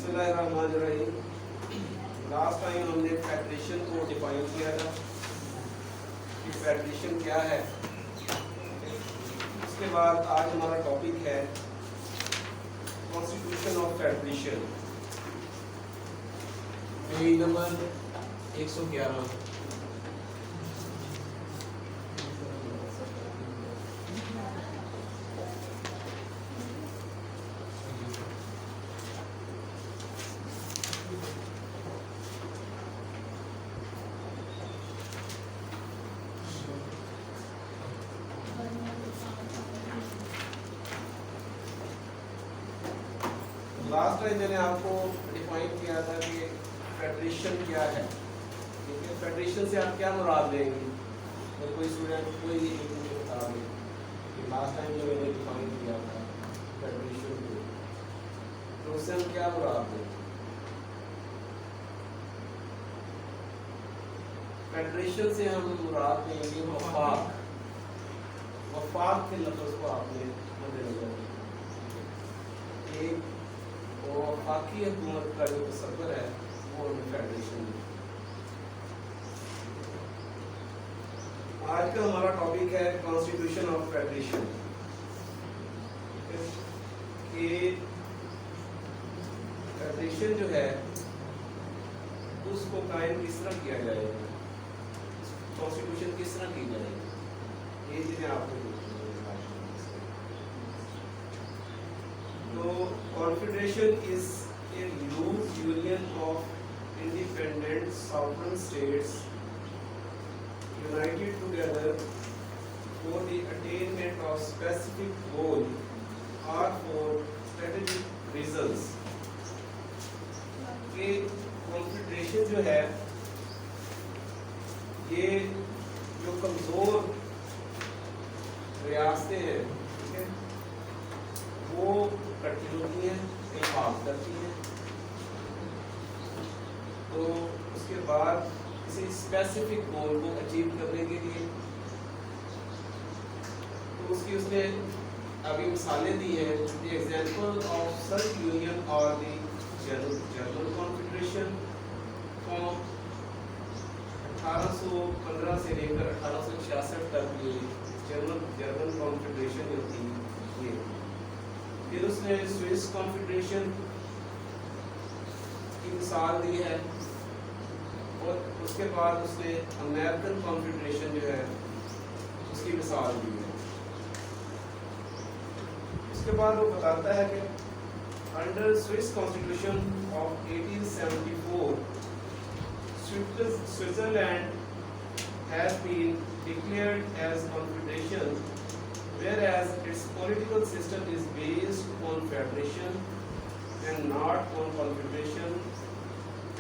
बिस्मिल्लाहिर्रहमानिर्रहीम। Last time हमने federation को डिफाइन किया था कि फेडरेशन क्या है। उसके बाद आज हमारा टॉपिक है constitution of federation, page number 111। Last time मैंने आपको डिफाइन किया था कि फेडरेशन क्या है। ठीक है, फेडरेशन से आप क्या मुराद लेंगे? तो कोई स्टूडेंट कोई एक मुझे बता दें कि लास्ट टाइम जो मैंने डिफाइन किया था फेडरेशन को, तो उससे हम क्या मुराद लेंगे? फेडरेशन से हम मुराद लेंगे वफाक। वफाक के लफ्ज़ को आपने मद्देनजर रखें। एक और बाकी हुकूमत का जो तसव्वुर है वो हमें फेडरेशन है। आज का हमारा टॉपिक है कॉन्स्टिट्यूशन ऑफ फेडरेशन। कि फेडरेशन जो है उसको कायम किस तरह किया जाएगा, कॉन्स्टिट्यूशन किस तरह की जाएगी, ये चीजें आपको तो confederation is a loose union of independent sovereign states united together for the attainment of specific goal or for strategic reasons। कि confederation जो है ये जो कमजोर रियासतें हैं, ठीक है, वो इकट्ठी होती हैं, हिफाजत करती हैं। तो उसके बाद किसी स्पेसिफिक गोल को अचीव करने के लिए तो उसकी उसने अभी मिसालें दी हैं। The example of such union और द जनरल कॉन्फेडरेशन फ्रॉम 1815 से लेकर 1866 तक ये जनरल कॉन्फेडरेशन जो थी ये। फिर उसने स्विस कॉन्फेडरेशन की मिसाल दी है और उसके बाद उसने अमेरिकन कॉन्फेडरेशन जो है उसकी मिसाल दी है। उसके बाद वो बताता है कि under Swiss constitution of 1874 Switzerland has been declared as confederation, whereas its political system is based on federation and not on confederation.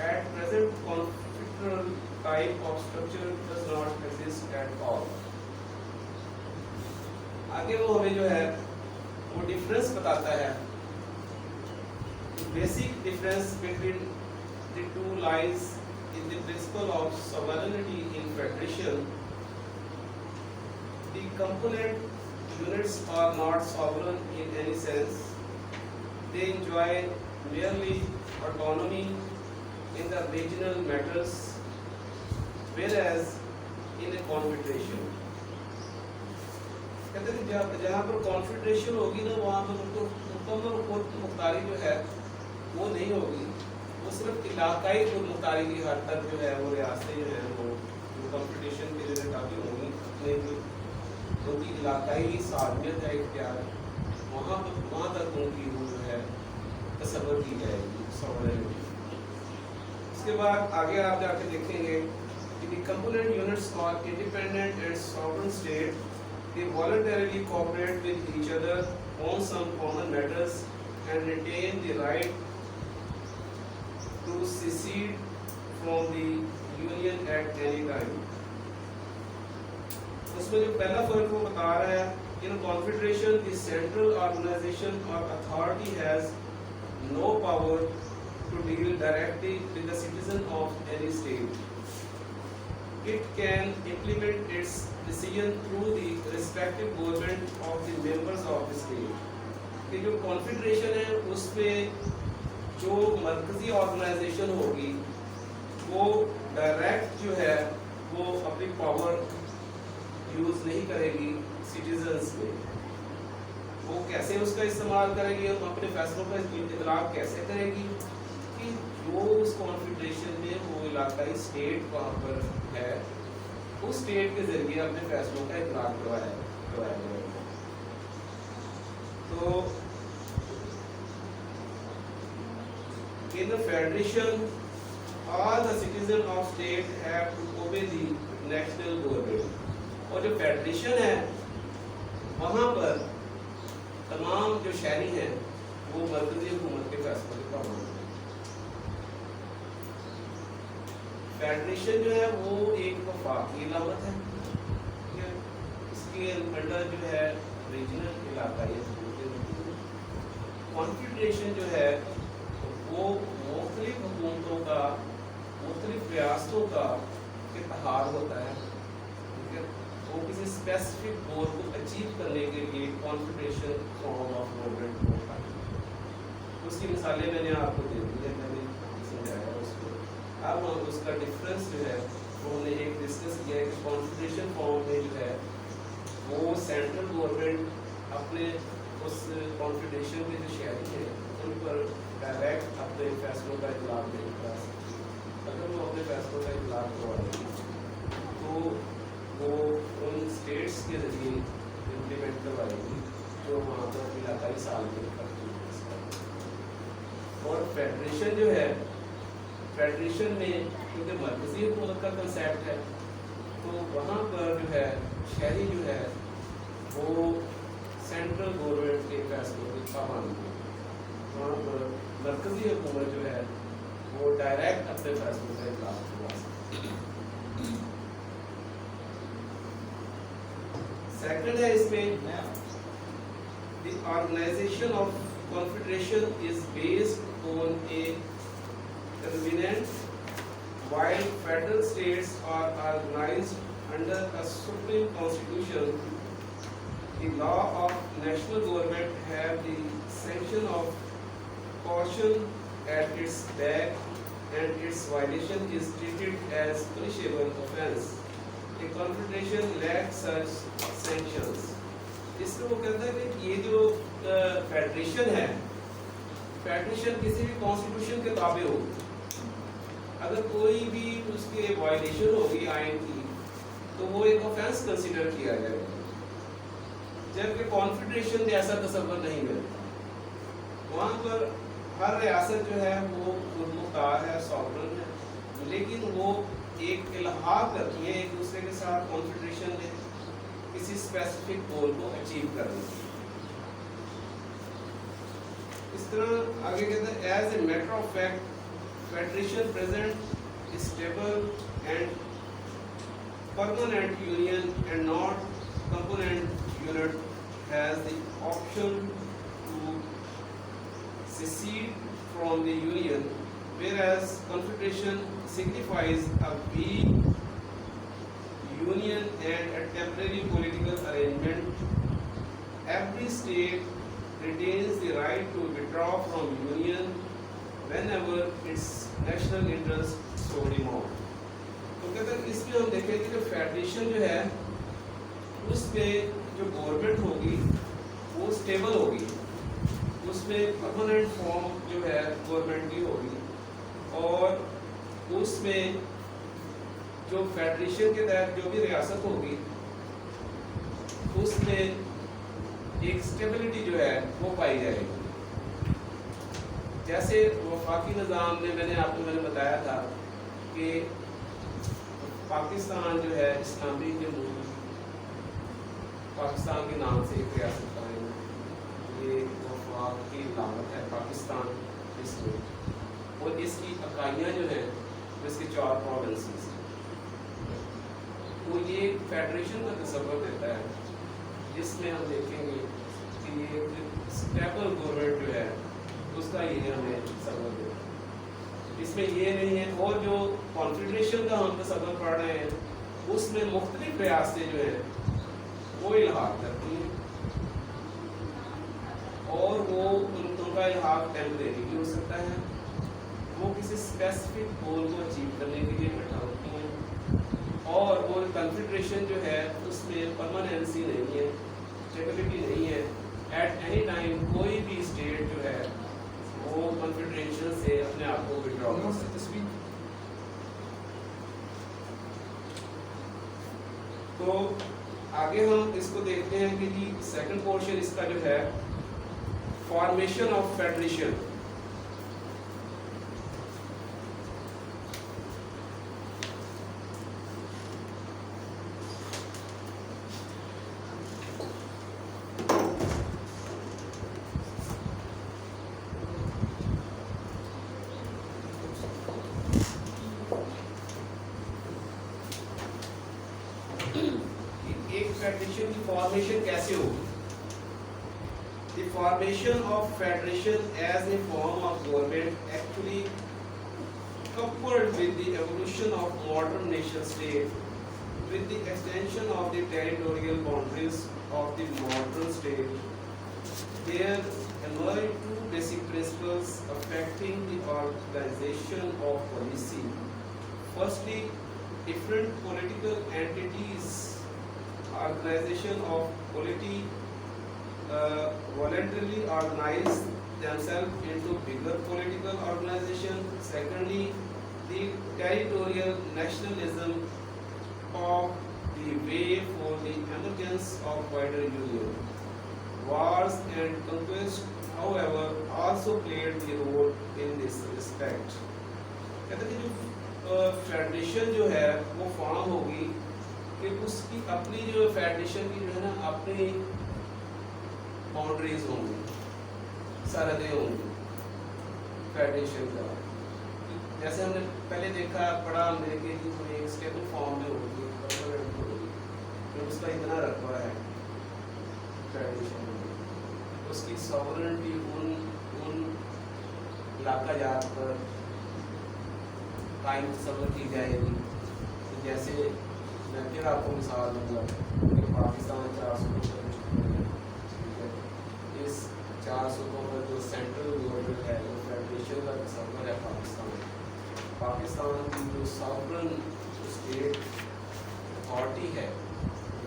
At present, confederal type of structure does not exist at all। आगे वो हमें जो है वो difference बताता है। Basic difference between the two lies in the principle of sovereignty in federation। The component units are not sovereign in any sense. They enjoy merely autonomy in the regional matters, whereas in a confederation, कहते हैं जहाँ पर confederation होगी ना वहाँ पर उनको मुकम्मल मुख्तारी जो है वो नहीं होगी। वो सिर्फ इलाकाई मुख्तारी की हद तक जो है वो रियासतें जो है वो कॉन्फेडरेशन के जो काफ़ी होंगी अपने उनकी इलाकाई साबियत है, इख्तियार वहाँ तक उनकी वो जो है तसव्वुर की जाएगी सॉवरेनिटी। उसके बाद आगे आप जाके देखेंगे कि the component units are independent and sovereign state. They voluntarily cooperate with each other on some common matters and retain the right to secede from the union at any time। उसमें जो पहला फर्क वो बता रहा है in confederation the central organization और authority has no power to deal directly with the citizen of any state. It can implement its decision through the respective government of the members of the state। कि जो confederation है उसमें जो मरकजी organisation होगी वो direct जो है वो अपनी पावर यूज नहीं करेगी सिटीजन्स में, वो कैसे उसका इस्तेमाल करेगी, हम अपने फैसलों का इतलाक कैसे करेगी कि जो उस कॉन्फेडरेशन में वो इलाकाई स्टेट वहाँ पर है उस स्टेट के जरिए अपने फैसलों का इतलाक करवाया जाएगा। तो in the federation all the citizens of state have to obey the national government, और जो फेडरेशन है वहाँ पर तमाम जो शहरी हैं वो मरकजी हुकूमत के फैसलों के पाबंद हैं। फेडरेशन जो है वो एक वफाकी इलामत है, ठीक है, इसके अंडर जो है रीजनल इलाकाई कॉन्फेडरेशन जो है वो मुख्तलिफ हुकूमतों का मुख्तलिफ रियासतों का इत्तेहाद होता है, ठीक है, वो किसी स्पेसिफिक गोल को अचीव करने के लिए कॉन्फेडरेशन फॉर्म ऑफ गवर्नमेंट होता है। उसकी मिसालें मैंने आपको दे दी है, मैंने समझाया उसको। अब हम उसका डिफरेंस जो है वो हमने एक डिस्कस किया है कि कॉन्फेडरेशन फॉर्म में जो है वो सेंट्रल गवर्नमेंट अपने उस कॉन्फेडरेशन के जो शहरी हैं उन पर डायरेक्ट अपने फैसलों का इतलाक नहीं करा सकती। अगर वो अपने फैसलों का इतलाक करवाएगी तो वो उन स्टेट्स के जरिए इम्प्लीमेंट करवाएगी जो वहाँ पर इलाकाई साल में करती है। और फेडरेशन जो है, फेडरेशन में क्योंकि मरकजी हुकूमत का कंसेप्ट है तो वहाँ पर जो है शहरी जो है वो सेंट्रल गवर्नमेंट के फैसलों के पाबंद है। वहाँ पर मरकजी हुकूमत जो है वो डायरेक्ट अपने फैसलों का इतलाक करवा सकती है। सेकंड है इसमें the organization of confederation is based on a convenient while federal states are organized under a supreme constitution. The law of national government have the sanction of caution at its back, and its violation is treated as punishable offence. A confederation lacks such sanctions. इसमें वो कहता है कि ये जो federation है, federation किसी भी कॉन्स्टिट्यूशन के ताबे हो, अगर कोई भी उसके वायलेशन होगी आइन की तो वो एक ऑफेंस कंसीडर किया जाएगा, जबकि कॉन्फेडरेशन में ऐसा तसव्वुर नहीं मिलता। वहाँ पर हर रियासत जो है वो खुदमुख्तार है, सॉवरन है, लेकिन वो एक इल्हाक करती है एक दूसरे के साथ कॉन्फेडरेशन में किसी स्पेसिफिक गोल को अचीव करने के लिए। इस तरह आगे कहते हैं as a matter of fact federation present stable and permanent union and not component unit has the option to secede from the union, whereas confederation signifies a weak union and a temporary political arrangement. Every state retains the right to withdraw from union whenever its national interest so demand. तो कहते हैं इसमें हम देखें कि जो federation जो है उसमें जो गवर्नमेंट होगी वो स्टेबल होगी, उसमें परमानेंट फॉर्म जो है गवर्नमेंट की होगी, और उसमें जो फेडरेशन के तहत जो भी रियासत होगी उसमें एक स्टेबिलिटी जो है वो पाई जाएगी। जैसे वफाकी निज़ाम में मैंने बताया था कि पाकिस्तान जो है इस्लामी जमहूरियत पाकिस्तान के नाम से एक रियासत कायम है, ये वफाकी इलामत है पाकिस्तान इसमें, और इसकी इकाइयाँ जो हैं इसके 4 प्रोविंसेस हैं। तो ये फेडरेशन का तस्वर देता है जिसमें हम देखेंगे कि ये स्टेबल गवर्नमेंट जो है उसका ये हमें तस्वर देता है। इसमें ये नहीं है, और जो कॉन्फेडरेशन का हम तस्वर पढ़ रहे हैं उसमें मुख्तलिफ रियासतें जो हैं वो इल्हाक करती हैं और वो उन का इल्हाक टेम्परेरी भी हो सकता है, वो किसी स्पेसिफिक गोल को अचीव करने के लिए इकट्ठा होती हैं, और वो कन्फेडरेशन जो है उसमें परमानेंसी नहीं है, स्टेबिलिटी नहीं है। एट एनी टाइम कोई भी स्टेट जो है वो कन्फेडरेशन से अपने आप को विड्रॉ कर सकती है। तो आगे हम इसको देखते हैं कि जी सेकंड पोर्शन इसका जो है फॉर्मेशन ऑफ फेडरेशन। एक फेडरेशन की फॉर्मेशन कैसे होगी? The formation of federation as a form of government actually coupled with the evolution of modern nation state with the extension of the territorial boundaries of the modern state, there emerged two basic principles affecting the organization of policy. Firstly, different political entities, organization of polity voluntarily organize themselves into bigger political organization. Secondly, the territorial nationalism of the way for the emergence of wider union. Wars and conquest, however, also played the role in this respect. कहते हैं कि जो federation जो है वो form होगी कि उसकी अपनी जो फेडरेशन की जो है ना अपनी बाउंड्रीज होंगी, सरहदें होंगी फेडरेशन का। जैसे हमने पहले देखा पढ़ा हमने कि जो एक स्टेबल फॉर्म में होगी, परमानेंट होगी, तो उसका इतना रखवा है फेडरेशन में, उसकी सॉवरेनिटी उन इलाका जात पर कायम तस्वर की जाएगी। तो जैसे मैं फिर आपको मिसाल दूंगा कि पाकिस्तान 400 इस 400 पर जो सेंट्रल गवर्नमेंट है वो फेडरेशन का तस्वर है पाकिस्तान की जो सॉवरन स्टेट अथॉरिटी है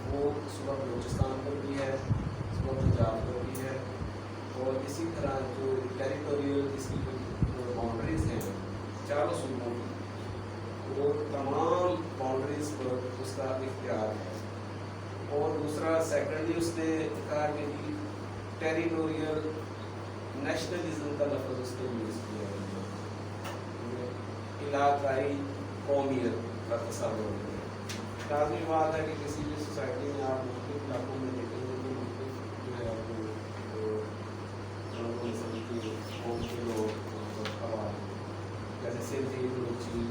वो सुबह बलूचिस्तान पर भी है, सुबह पंजाब पर भी है, और इसी तरह जो टेरिटोरियल इसकी जो बाउंड्रीज हैं चारों सूबों की, वो तमाम बाउंड्रीज पर उसका इख्तियार है। और दूसरा सेकेंडली उसने कहा कि टेरिटोरियल नेशनलिज्म का लफ्ज़ उसने यूज़ किया है, इलाकाई कौमियत का तस्वर है। लाजमी बात है कि किसी भी सोसाइटी में आप मुख्तलिफ इलाकों में देखेंगे तो मुख्तलिफ जो है वो नस्ल की कौम के लोग आबाद, जैसे सिंधी, बलूची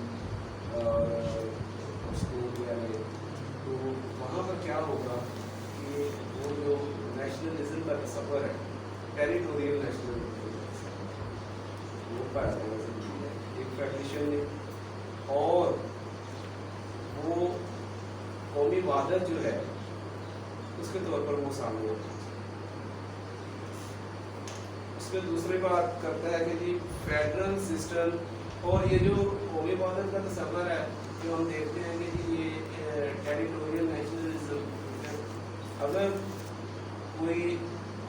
और पश्तून, तो वहाँ पर क्या होगा कि वो जो नेशनलिज्म का तस्वर है, टेरिटोरियल नेशनलिज्म, वो पैदा है एक फेडरेशन में, और वो कौमी वहादत जो है उसके तौर पर वो सामने आता है। उसमें दूसरी बात करता है कि जी फेडरल सिस्टम, और ये जो कौमी वहादत का तस्वर है जो हम देखते हैं कि जी ये टेरिटोरियल नेशनलिज्म, अगर कोई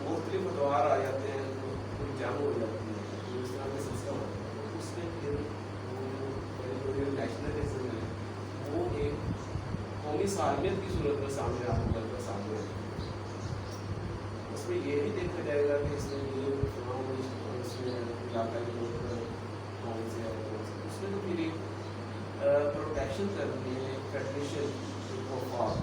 मुख्तलिफ अतवार आ जाते हैं तो कोई जंग हो जाती है, तो इस तरह का सिस्टम होता है, तो उसमें फिर वो जो टेरिटोरियल नेशनलिज्म है वो एक कौमी सालमियत की सूरत में सामने आता है, सामने उसमें ये भी देखा जाएगा कि इसमें ये इसमें इलाका के लोग कौन से है, उसमें तो फिर एक प्रोटेक्शन करती है फेडरेशन को फॉर्म।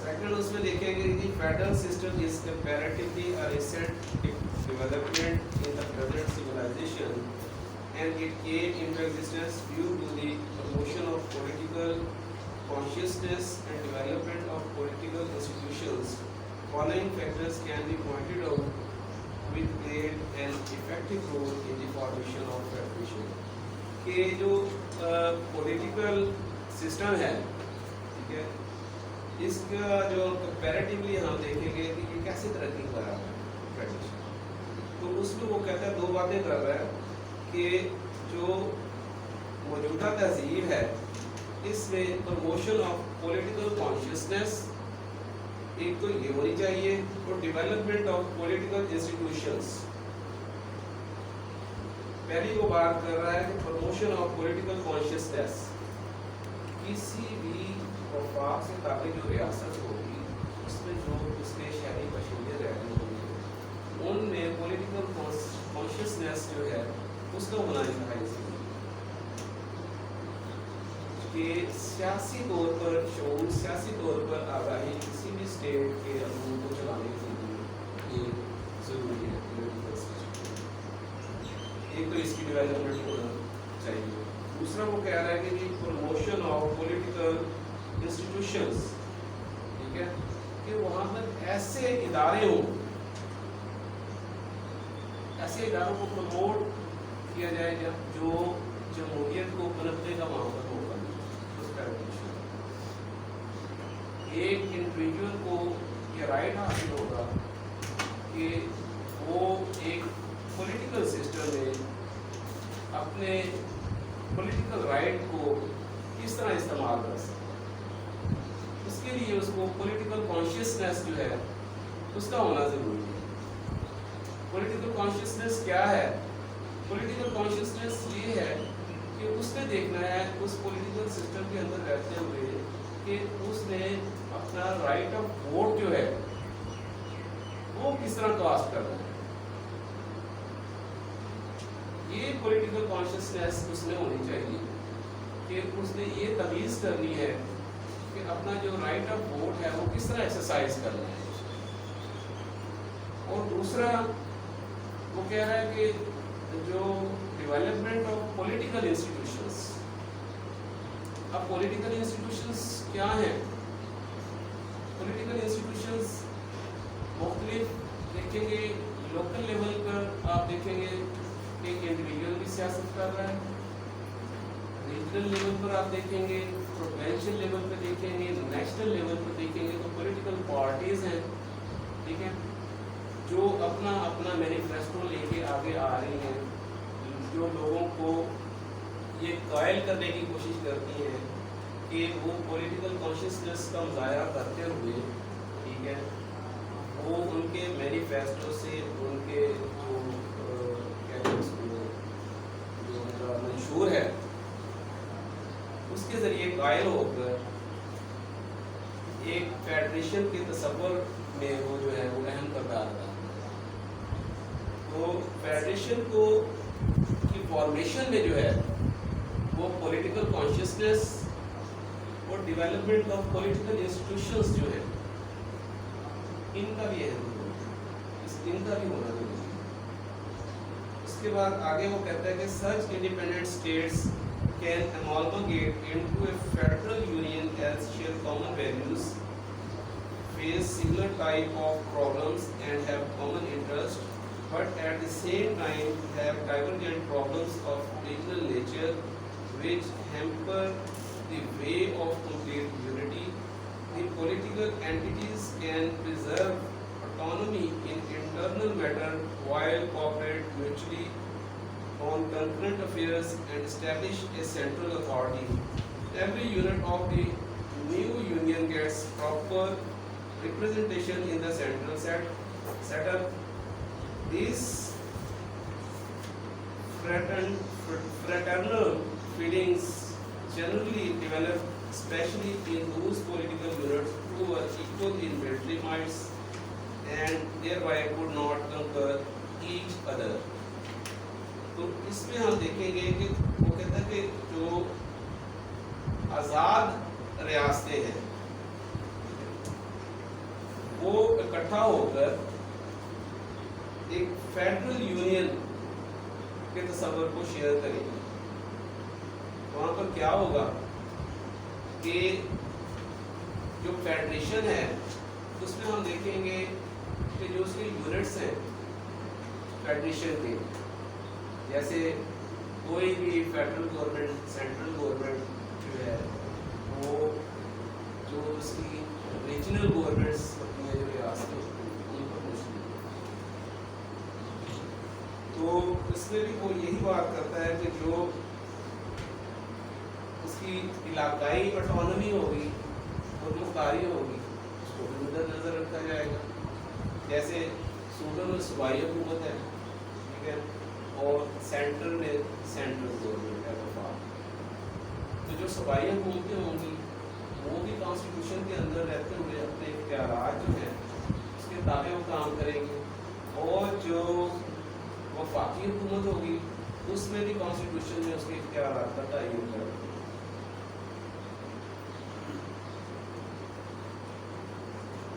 सेकंड उसमें देखेंगे कि federal system is comparatively a recent development in the present civilization and it came into existence due to the promotion of political consciousness and development of political institutions. Following factors can be pointed out which played an effective role in the formation of federation. कि जो political system है, ठीक है, इसका जो comparatively हम देखेंगे कि कैसे तरक्की कर रहा है फेडरेशन। तो उसमें वो कहता है 2 बातें कर रहा है कि जो मौजूदा तहजीब है इसमें प्रमोशन ऑफ पॉलिटिकल कॉन्शियसनेस एक तो ये होनी चाहिए, और डेवलपमेंट ऑफ पॉलिटिकल इंस्टीट्यूशंस। पहली वो बात कर रहा है कि प्रमोशन ऑफ पॉलिटिकल कॉन्शियसनेस, किसी भी वफाक से ताबे जो रियासत होगी उसमें जो उसके शहरी बशिंदे रहते होंगे उनमें पॉलिटिकल कॉन्शियसनेस जो है उसका होना चाहिए कि सियासी तौर पर शऊर, सियासी तौर पर आगाही किसी भी स्टेट के अमूल को चलाने के लिए ये ज़रूरी है। एक तो इसकी डेवलपमेंट होना चाहिए। दूसरा वो कह रहा है कि प्रमोशन ऑफ पॉलिटिकल इंस्टीट्यूशंस, ठीक है, कि वहाँ पर ऐसे इदारे हों, ऐसे इदारों को प्रमोट किया जाए जो जमहूरियत को पनपने का वहाँ पर मौका मिले। एक इंडिविजुअल को ये राइट हासिल होगा कि वो एक पॉलिटिकल सिस्टम में अपने पॉलिटिकल राइट को किस तरह इस्तेमाल कर सकता है। उसके लिए उसको पॉलिटिकल कॉन्शियसनेस जो है उसका होना ज़रूरी है। पॉलिटिकल कॉन्शियसनेस क्या है? पॉलिटिकल कॉन्शियसनेस ये है कि उसने देखना है उस पॉलिटिकल सिस्टम के अंदर रहते हुए कि उसने अपना राइट ऑफ वोट जो है वो किस तरह कास्ट करना है। ये पॉलिटिकल कॉन्शियसनेस उसमें होनी चाहिए कि उसने ये तमीज़ करनी है कि अपना जो राइट ऑफ वोट है वो किस तरह एक्सरसाइज करना है। और दूसरा वो कह रहा है कि जो डेवलपमेंट ऑफ पॉलिटिकल इंस्टीट्यूशंस। अब पॉलिटिकल इंस्टीट्यूशंस क्या हैं? पॉलिटिकल इंस्टीट्यूशंस मुख्तलिफ देखेंगे। लोकल लेवल पर आप देखेंगे एक इंडिविजुअल भी सियासत कर रहा है, रीजनल लेवल पर आप देखेंगे, प्रोविंशियल लेवल पर देखेंगे, नेशनल लेवल पर देखेंगे तो पॉलिटिकल पार्टीज हैं, ठीक है, जो अपना अपना मैनिफेस्टो लेके आगे आ रही हैं, जो लोगों को ये कायल करने की कोशिश करती हैं कि वो पॉलिटिकल कॉन्शियसनेस का मुजाहरा करते हुए, ठीक है, वो उनके मैनिफेस्टो से उनके जो कहते हैं उसको जो उनका मंशूर है उसके ज़रिए कायल होकर एक फेडरेशन के तसव्वुर में वो जो है वो अहम किरदार अदा करता है। तो फेडरेशन को की फॉर्मेशन में जो है वो पॉलिटिकल कॉन्शियसनेस और डेवलपमेंट ऑफ पॉलिटिकल इंस्टीट्यूशंस जो है इनका भी इनका भी होना जरूरी है। उसके बाद आगे वो कहता है कि such independent states can amalgamate into a federal union as share common values, face similar type of problems and have common interest, but at the same time have divergent problems of regional nature which hamper the way of complete unity. The political entities can preserve autonomy in internal matter while cooperate mutually on concurrent affairs and establish a central authority. Every unit of the new union gets proper representation in the central setup. These fraternal feelings generally develop, especially in those political units who were equal in military mights and thereby could not conquer each other. तो इसमें हम देखेंगे कि वो कहता है कि जो आज़ाद रियासतें हैं वो इकट्ठा होकर एक फेडरल यूनियन के तस्वर को शेयर करेंगे। वहाँ पर क्या होगा कि जो फेडरेशन है उसमें हम देखेंगे कि जो उसके यूनिट्स हैं फेडरेशन के, जैसे कोई भी फेडरल गवर्नमेंट सेंट्रल गवर्नमेंट जो है वो जो उसकी रीजनल गवर्नमेंट्स अपनी जो रियासतें اس میں بھی وہ یہی بات کرتا ہے کہ جو اس کی علاقائی اٹانومی ہوگی اور مختاری ہوگی اس کو بھی مد نظر رکھا جائے گا. جیسے صوبے میں صوبائی حکومت ہے, ٹھیک ہے, اور سینٹر میں سینٹرل گورنمنٹ ہے وفاق. تو جو صوبائی حکومتیں ہوں گی وہ بھی کانسٹیٹیوشن کے اندر رہتے ہوئے اپنے اختیارات جو ہیں اس کے تابع وہ کام کریں گے, اور جو وفاقی حکومت ہوگی اس میں بھی کانسٹیٹیوشن میں اس کے اختیارات کا تعین کر دیں.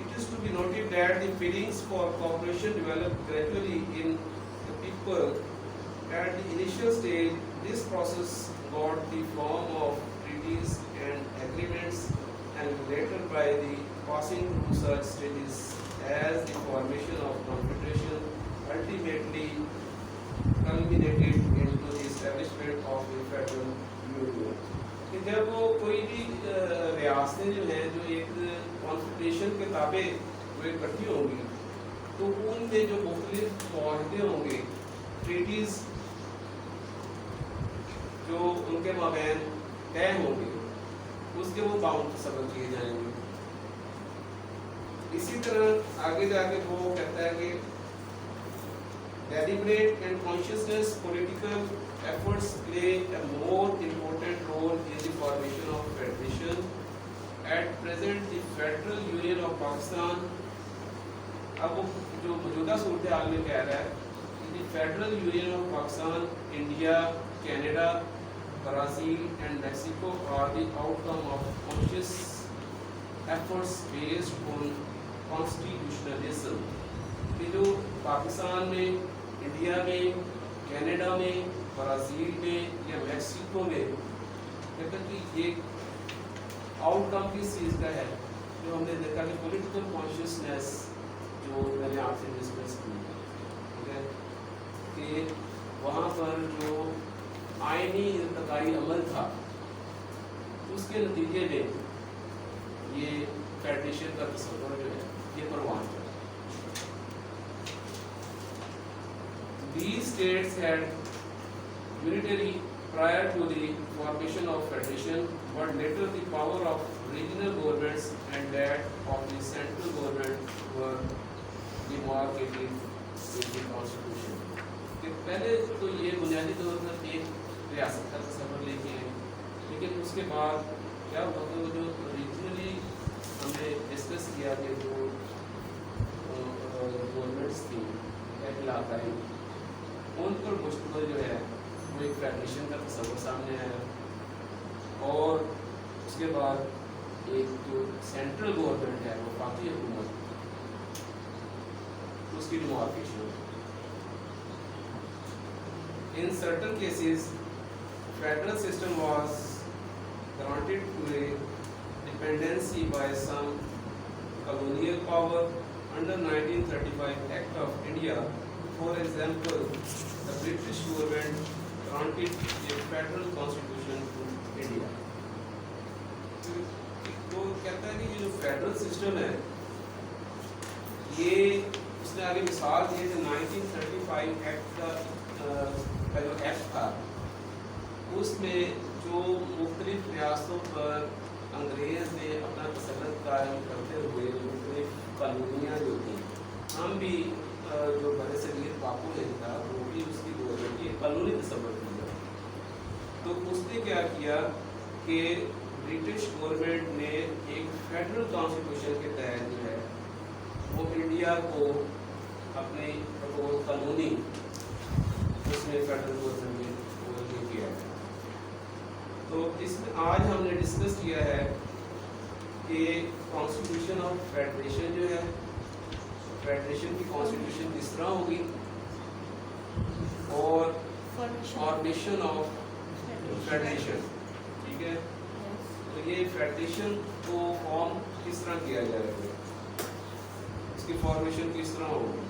It is to be noted that the feelings for cooperation developed gradually in the people. At the initial stage, this process got the form of treaties and agreements, and later by the passing through such stages as the formation of confederation, ultimately culminated into the establishment of the federal union. کہ جب وہ کوئی بھی ریاستیں جو ہیں جو ایک کانفیڈریشن کے تابع وہ اکٹھی ہوں گی تو ان میں جو مختلف معاہدے ہوں گے, ٹریٹیز جو ان کے مابین طے ہوں گے, اس کے وہ باؤنڈ تصور کیے جائیں گے. اسی طرح آگے جا کے وہ کہتا ہے کہ deliberate and conscious political efforts play a more important role in the formation of federation. At present, the Federal Union of Pakistan, اب جو موجودہ صورتحال میں کہہ رہا ہے کہ the Federal Union of Pakistan, India, Canada, Brazil and Mexico are the outcome of conscious efforts based on constitutionalism. کہ جو پاکستان میں, انڈیا میں, کینیڈا میں, برازیل میں یا میکسیکو میں کہتا کہ ایک آؤٹ کم کس چیز کا ہے, جو ہم نے دیکھا کہ پولیٹیکل کانشیسنیس جو میں نے آپ سے ڈسکس کی, ٹھیک ہے, کہ وہاں پر جو آئینی ارتقائی عمل تھا اس کے نتیجے میں یہ فیڈریشن کا تصور جو ہے یہ پروان کر. These states had unitary prior to the formation of federation, but later the power of regional governments and that of the central government were demarcated in the constitution. کہ پہلے تو یہ بنیادی طور پر ایک ریاست کا تصور لے کے ہیں, لیکن اس کے بعد کیا ہوا کہ وہ جو ریجنلی ہم نے ڈسکس کیا کہ جو گورنمنٹس تھیں علاقائی, ان پر مشتمل جو ہے وہ ایک فیڈریشن کا تصور سامنے آیا, اور اس کے بعد ایک جو سینٹرل گورنمنٹ ہے وہ وفاقی حکومت, اس کی demarcation. In certain cases, federal system was granted to a dependency by some colonial power under 1935 Act of India. For example, the British government granted a federal constitution to India. تو کہتا ہے کہ یہ جو فیڈرل سسٹم ہے یہ اس نے آگے مثال دی کہ 1935 ایکٹ کا جو ایکٹ تھا اس میں جو مختلف ریاستوں پر انگریز نے اپنا تسلط قائم کرتے ہوئے مختلف قانونیاں جو تھیں, ہم بھی جو بر صغیر پاپولین تھا وہ بھی اس کی گورنمنٹ کی قانونی تصور کیا. تو اس نے کیا کیا کہ برٹش گورنمنٹ نے ایک فیڈرل کانسٹیٹیوشن کے تحت جو ہے وہ انڈیا کو اپنی بطور قانونی اس میں فیڈرل گورنمنٹ نے کیا. تو اس میں آج ہم نے ڈسکس کیا ہے کہ کانسٹیٹیوشن آف فیڈریشن جو ہے, فیڈریشن کی کانسٹیٹیوشن کس طرح ہوگی, اور فارمیشن آف فیڈریشن, ٹھیک ہے. تو یہ فیڈریشن کو فارم کس طرح کیا جائے گا, اس کی فارمیشن کس طرح ہوگی,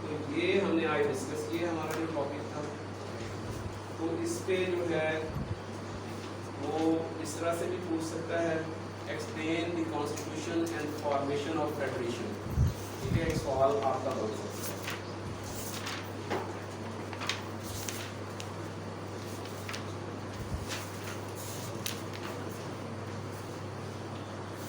تو یہ ہم نے آج ڈسکس کیا. ہمارا جو ٹاپک تھا تو اس پہ جو ہے وہ اس طرح سے بھی پوچھ سکتا ہے, explain the constitution and formation of federation. ٹھیک ہے, ایک سوال آپ کا بن سکتا ہے.